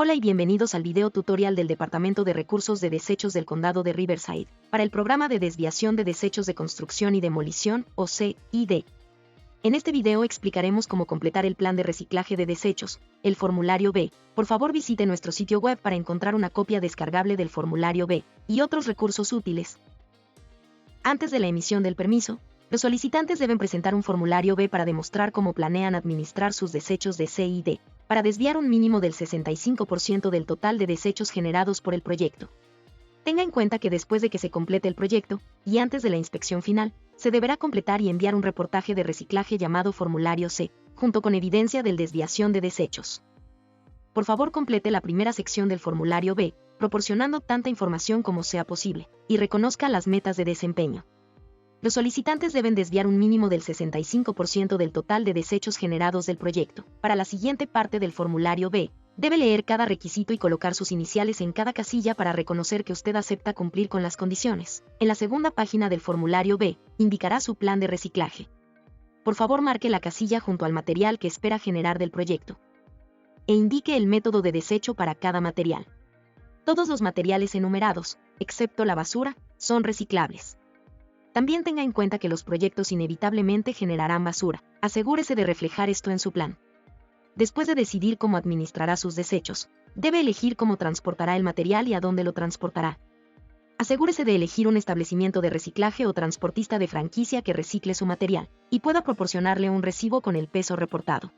Hola y bienvenidos al video tutorial del Departamento de Recursos de Desechos del Condado de Riverside, para el programa de desviación de desechos de construcción y demolición, o CID. En este video explicaremos cómo completar el plan de reciclaje de desechos, el formulario B. Por favor visite nuestro sitio web para encontrar una copia descargable del formulario B, y otros recursos útiles. Antes de la emisión del permiso, los solicitantes deben presentar un formulario B para demostrar cómo planean administrar sus desechos de CID, para desviar un mínimo del 65% del total de desechos generados por el proyecto. Tenga en cuenta que después de que se complete el proyecto, y antes de la inspección final, se deberá completar y enviar un reportaje de reciclaje llamado formulario C, junto con evidencia de desviación de desechos. Por favor complete la primera sección del formulario B, proporcionando tanta información como sea posible, y reconozca las metas de desempeño. Los solicitantes deben desviar un mínimo del 65% del total de desechos generados del proyecto. Para la siguiente parte del formulario B, debe leer cada requisito y colocar sus iniciales en cada casilla para reconocer que usted acepta cumplir con las condiciones. En la segunda página del formulario B, indicará su plan de reciclaje. Por favor marque la casilla junto al material que espera generar del proyecto, e indique el método de desecho para cada material. Todos los materiales enumerados, excepto la basura, son reciclables. También tenga en cuenta que los proyectos inevitablemente generarán basura. Asegúrese de reflejar esto en su plan. Después de decidir cómo administrará sus desechos, debe elegir cómo transportará el material y a dónde lo transportará. Asegúrese de elegir un establecimiento de reciclaje o transportista de franquicia que recicle su material, y pueda proporcionarle un recibo con el peso reportado.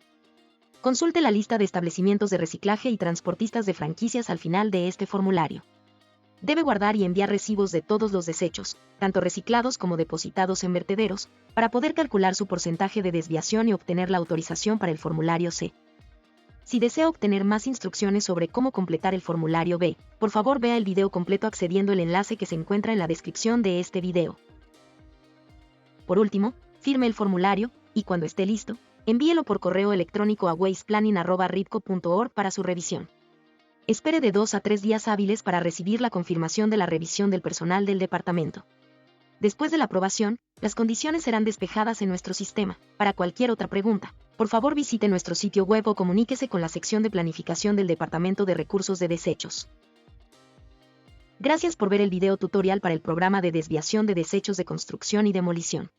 Consulte la lista de establecimientos de reciclaje y transportistas de franquicias al final de este formulario. Debe guardar y enviar recibos de todos los desechos, tanto reciclados como depositados en vertederos, para poder calcular su porcentaje de desviación y obtener la autorización para el formulario C. Si desea obtener más instrucciones sobre cómo completar el formulario B, por favor vea el video completo accediendo al enlace que se encuentra en la descripción de este video. Por último, firme el formulario, y cuando esté listo, envíelo por correo electrónico a wasteplanning@ridco.org para su revisión. Espere de 2 a 3 días hábiles para recibir la confirmación de la revisión del personal del departamento. Después de la aprobación, las condiciones serán despejadas en nuestro sistema. Para cualquier otra pregunta, por favor visite nuestro sitio web o comuníquese con la sección de planificación del Departamento de Recursos de Desechos. Gracias por ver el video tutorial para el programa de desviación de desechos de construcción y demolición.